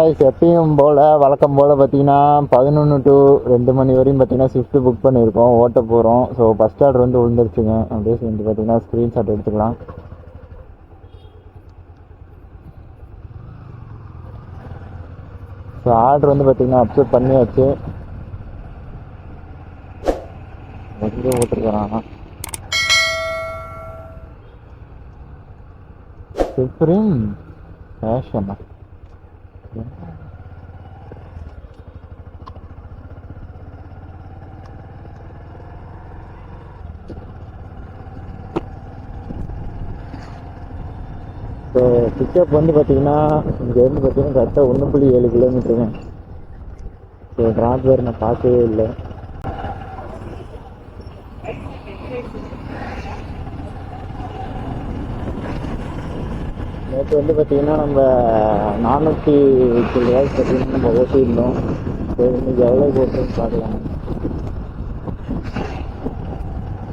Guys எப்பயும் போல் வழக்கம் போல் பார்த்தீங்கன்னா 11 to 2 மணி வரையும் பார்த்தீங்கன்னா ஷிஃப்ட் புக் பண்ணியிருக்கோம், ஓட்ட போகிறோம். ஸோ ஃபஸ்ட் ஆர்டர் வந்து விழுந்துருச்சுங்க. அப்படியே வந்து பார்த்தீங்கன்னா ஸ்க்ரீன்ஷாட் எடுத்துக்கலாம். ஸோ ஆர்டர் வந்து பார்த்தீங்கன்னா அப்செட் பண்ணியாச்சு. எங்கே ஓட்டிருக்கிறான் சுப்ரீம் ஃபேஷனா? ஸோ பிக்கப் வந்து பார்த்தீங்கன்னா இங்கேருந்து பார்த்தீங்கன்னா கரெக்டாக 1.7 கிலோமீட்டருங்க. ஸோ ட்ராப் வேறு நான் பார்க்கவே இல்லை. நேற்று வந்து பார்த்தீங்கன்னா நம்ம 400 கிலோமீட்டர் பார்த்தீங்கன்னா நம்ம ஓட்டியிருந்தோம். ஸோ இன்னைக்கு எவ்வளோ ஓட்டுன்னு பார்க்கலாம்.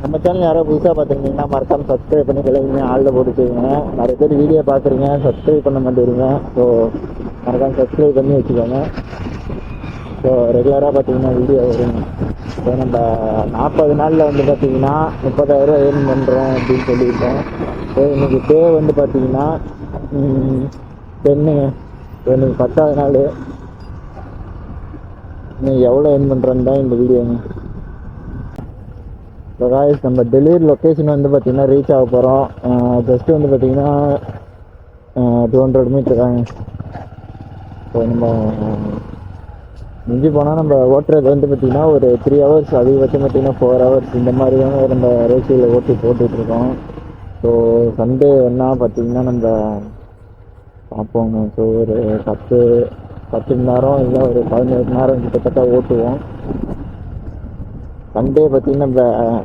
நம்ம சேனல் யாரோ புதுசாக பார்த்துருந்தீங்கன்னா மறக்காமல் சப்ஸ்கிரைப் பண்ணி கிளம்பி ஆளில் போட்டுக்கோங்க. நிறைய பேர் வீடியோ பார்க்குறீங்க, சப்ஸ்கிரைப் பண்ண மாட்டேங்கிறீங்க. ஸோ மறக்காமல் சப்ஸ்கிரைப் பண்ணி வச்சுக்கோங்க. ஸோ ரெகுலராக பார்த்தீங்கன்னா வீடியோ வரும். ஸோ நம்ம 40 நாளில் வந்து பார்த்தீங்கன்னா 30,000 ஏர்ன் பண்ணுறோம் அப்படின்னு சொல்லியிருக்கோம். ஸோ இன்றைக்கி பே வந்து பார்த்தீங்கன்னா 10ங்க. இன்னைக்கு 10வது நாள். இன்னைக்கு எவ்வளோ ஏர்ன் பண்ணுறோன்னு தான் இந்த வீடியோங்க. ஸோ காய்ஸ் நம்ம டெலிவரி லொக்கேஷன் வந்து பார்த்திங்கன்னா ரீச் ஆக போகிறோம். ஜஸ்ட்டு வந்து பார்த்திங்கன்னா 200 மீட்டர் தாங்க. ஸோ நம்ம மிஞ்சி போனால் நம்ம ஓட்டுறது வந்து பார்த்திங்கன்னா ஒரு 3 hours, அதிகபட்சம் பார்த்திங்கன்னா 4 hours இந்த மாதிரி தாங்க நம்ம ரேஷியோவில் போட்டுட்ருக்கோம். ஸோ சண்டே என்ன பார்த்திங்கன்னா நம்ம பார்ப்போங்க. ஸோ ஒரு 10 மணி நேரம் இல்லை ஒரு 17 மணி நேரம் கிட்டத்தட்ட ஓட்டுவோம். சண்டே பார்த்திங்கன்னா நம்ம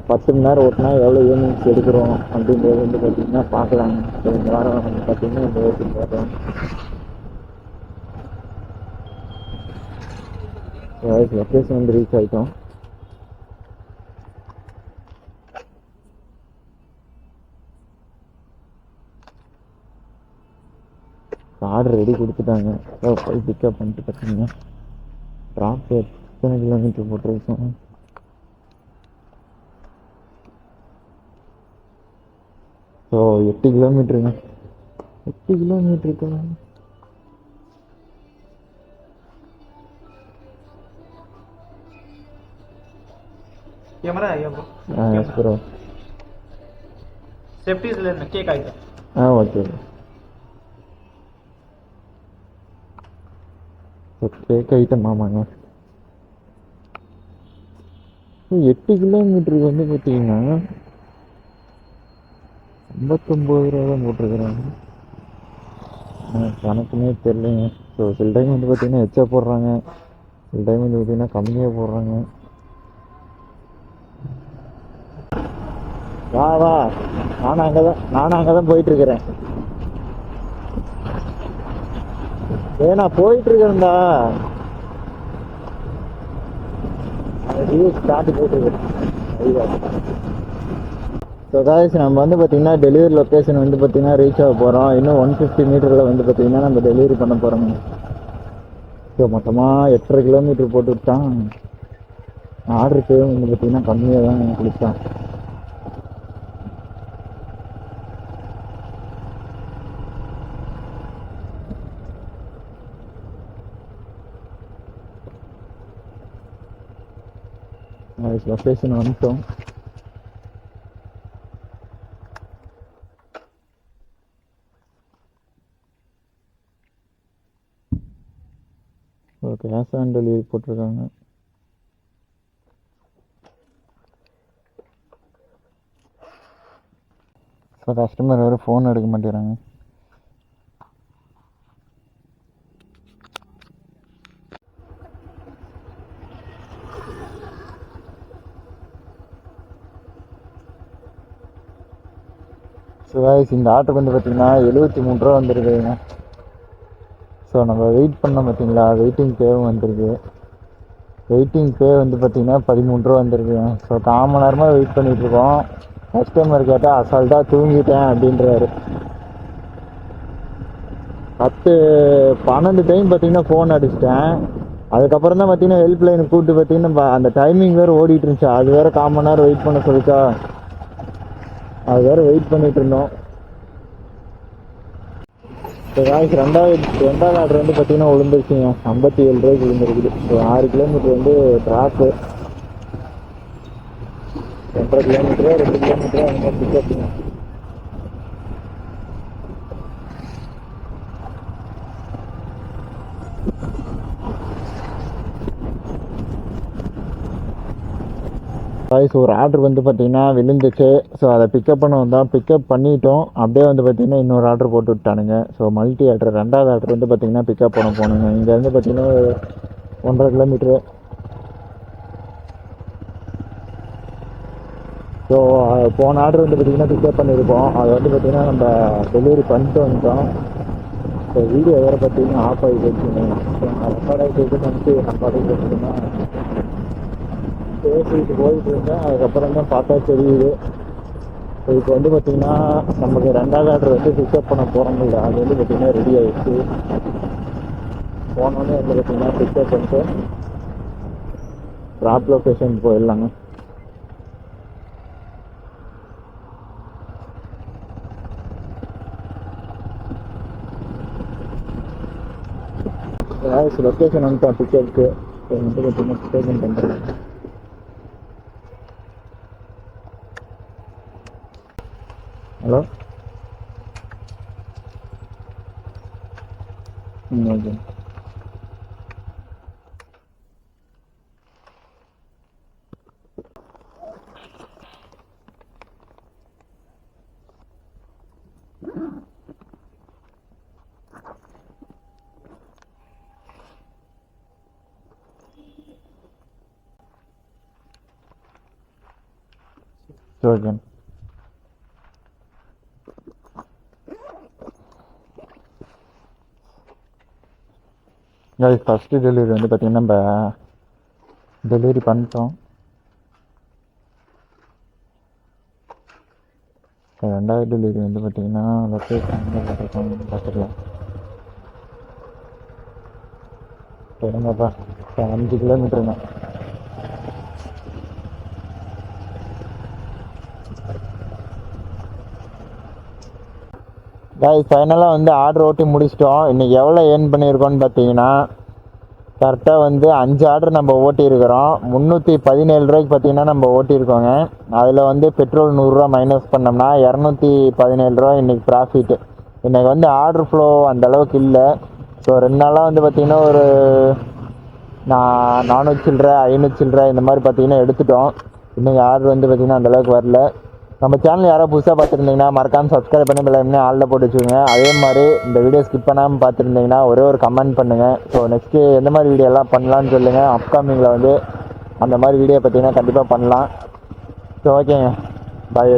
10 மணி நேரம் ஓட்டினா எவ்வளோ ஏர்னிங்ஸ் எடுக்கிறோம் அப்படின்றது வந்து பார்த்திங்கன்னா பார்க்கலாங்க. ஸோ இந்த வாரம் வந்து பார்த்திங்கன்னா இந்த ஓட்டிங் போகிறோம். லொக்கேஷன் வந்து ரீச் ஆகிட்டோம். ஆர்டர் ரெடி கொடுத்துட்டாங்க. போய் பிக்கப் பண்ணிட்டு பார்த்தீங்கன்னா ட்ராப் எத்தனை கிலோமீட்டர் போட்டிருக்கோம். ஸோ 8 கிலோமீட்டருங்க. 8 கிலோமீட்டருக்கு कैमरा है ये ப்ரோ. सेफ्टी से लेना cake item. Okay. Cake item ஆமாங்க. 8 கிலோமீட்டருக்கு வந்து பார்த்தீங்கன்னா 59 ரூபா தான் போட்டிருக்கிறாங்க. கணக்குமே தெரியலைங்க. ஸோ சில டைம் வந்து பார்த்தீங்கன்னா எச்சா போடுறாங்க, சில டைம் வந்து பார்த்தீங்கன்னா கம்மியாக போடுறாங்க. வா வா, நானும் அங்கே தான் போயிட்டுருக்கிறேன். நான் போயிட்டுருக்கேன்டா. ஸ்டார்ட் போட்டுருக்கேன். ஸோ காய்ஸ் நம்ம வந்து பார்த்திங்கன்னா டெலிவரி லொக்கேஷன் வந்து பார்த்திங்கன்னா ரீச் ஆக போகிறோம். இன்னும் 150 மீட்டரில் வந்து பார்த்திங்கன்னா நம்ம டெலிவரி பண்ண போகிறோங்க. ஸோ மொத்தமாக 8.5 கிலோமீட்டர் போட்டுவிட்டான். ஆர்டர் தேவை வந்து பார்த்திங்கன்னா கம்மியாக தான் கொடுத்தான். லொக்கேஷன் வந்துட்டோம். கேஷ் ஆன் டெலிவரி போட்டிருக்காங்க. ஸோ கஸ்டமர் வேறு ஃபோன் எடுக்க மாட்டேறாங்க. ஸோ காய்ஸ் இந்த ஆட்டோக்கு வந்து பார்த்திங்கன்னா 73 ரூபா வந்துருக்குதுங்க. ஸோ நம்ம வெயிட் பண்ணோம் பார்த்தீங்களா, வெயிட்டிங் பேவும் வந்துருக்கு. வெயிட்டிங் பே வந்து பார்த்திங்கன்னா 13 ரூபா வந்துருக்குங்க. ஸோ 1/4 மணி நேரமாக வெயிட் பண்ணிகிட்ருக்கோம். கஸ்டமர் கேட்டால் அசால்ட்டாக தூங்கிட்டேன் அப்படின்றாரு. 12 டைம் பார்த்தீங்கன்னா ஃபோன் அடிச்சிட்டேன். அதுக்கப்புறம் தான் பார்த்தீங்கன்னா ஹெல்ப் லைனுக்கு கூப்பிட்டு பார்த்தீங்கன்னா அந்த டைமிங் வேறு ஓடிட்டு இருந்துச்சு. அது வேறு 1/4 மணி நேரம் வெயிட் பண்ண சொல்லிச்சா, அது வேறு வெயிட் பண்ணிட்டு இருந்தோம். இப்போ காய்ச்சி ரெண்டாவது ஆர்டர் வந்து பார்த்தீங்கன்னா விழுந்துருச்சுங்க. 57 ரூபாய்க்கு விழுந்துருக்குது. ஸோ 6 கிலோமீட்டர் வந்து ட்ராப்பு, 1.5 கிலோமீட்டரோ 2 கிலோமீட்டரோ அந்த மாதிரி பிக்கப்புங்க. காய்ஸ் ஒரு ஆர்டர் வந்து பார்த்தீங்கன்னா விழுந்துச்சு. ஸோ அதை பிக்கப் பண்ண வந்தோம், பிக்கப் பண்ணிட்டோம். அப்படியே வந்து பார்த்தீங்கன்னா இன்னொரு ஆர்டர் போட்டு விட்டானுங்க. ஸோ மல்டி ஆர்டர், ரெண்டாவது ஆர்டர் வந்து பார்த்தீங்கன்னா பிக்கப் பண்ண போகணுங்க. இங்கேருந்து பார்த்தீங்கன்னா 1.5 கிலோமீட்ரு. ஸோ போன ஆர்டர் வந்து பார்த்தீங்கன்னா பிக்கப் பண்ணியிருக்கோம். அதை வந்து பார்த்தீங்கன்னா நம்ம டெலிவரி பண்ணிட்டு வந்துட்டோம். ஸோ வீடியோ வேறு பார்த்தீங்கன்னா ஆஃப் ஆகி போச்சுங்க. ரெக்கார்ட் ஆகிட்டு வந்து நம்ம பார்த்தீங்கன்னா பேசிட்டு போயிட்டு இருந்தேன். அதுக்கப்புறம் தான் பார்த்தா தெரியுது. ஸோ இப்போ வந்து பார்த்தீங்கன்னா நமக்கு ரெண்டாவது ஆர்டர் வந்து பிக்கப் பண்ண போகிறோம்ல, அது வந்து பார்த்தீங்கன்னா ரெடி ஆகிடுச்சு. போனோடனே வந்து பார்த்தீங்கன்னா பிக்கப் பண்ணிட்டு ட்ராப் லொக்கேஷன் போயிடலாங்க. லொக்கேஷன் வந்துட்டோம் பிக்கப்புக்கு. ஸோ வந்து பார்த்தீங்கன்னா பிக்கப் பண்ணுறேன். Hello, okay. Okay. First delivery வந்து பார்த்திங்கன்னா நம்ம டெலிவரி பண்ணிட்டோம். ரெண்டாவது டெலிவரி வந்து பார்த்திங்கன்னா லொக்கேஷன் பார்த்துக்கலாம். சரிங்கப்பா, 5 கிலோமீட்டருங்க. காய்ஸ் ஃபைனலாக வந்து ஆர்டர் ஓட்டி முடிச்சிட்டோம். இன்றைக்கி எவ்வளோ ஏர்ன் பண்ணியிருக்கோன்னு பார்த்தீங்கன்னா கரெக்டாக வந்து 5 ஆர்டர் நம்ம ஓட்டியிருக்கிறோம். 317 ரூபாய்க்கு பார்த்தீங்கன்னா நம்ம ஓட்டியிருக்கோங்க. அதில் வந்து பெட்ரோல் 100 ரூபா மைனஸ் பண்ணோம்னா 217 ரூபா இன்றைக்கி ப்ராஃபிட்டு. இன்றைக்கி வந்து ஆர்டர் ஃப்ளோ அந்தளவுக்கு இல்லை. ஸோ 2 நாளாக வந்து பார்த்திங்கன்னா ஒரு 400 சில்லரை 500 சில்லரை இந்த மாதிரி பார்த்திங்கன்னா எடுத்துட்டோம். இன்றைக்கி ஆர்டர் வந்து பார்த்திங்கன்னா அந்தளவுக்கு வரல. நம்ம சேனல் யாரோ புதுசாக பார்த்துருந்தீங்கன்னா மறக்காமல் சப்ஸ்கிரைப் பண்ணி பெல் ஆளில் போட்டு வச்சுக்கோங்க. அதே மாதிரி இந்த வீடியோ ஸ்கிப் பண்ணாமல் பார்த்துருந்தீங்கன்னா ஒரே ஒரு கமெண்ட் பண்ணுங்கள். ஸோ நெக்ஸ்ட்டு எந்த மாதிரி வீடியோ எல்லாம் பண்ணலான்னு சொல்லுங்கள். அப்கமிங்கில் வந்து அந்த மாதிரி வீடியோ பார்த்தீங்கன்னா கண்டிப்பாக பண்ணலாம். ஸோ ஓகேங்க, பாய்.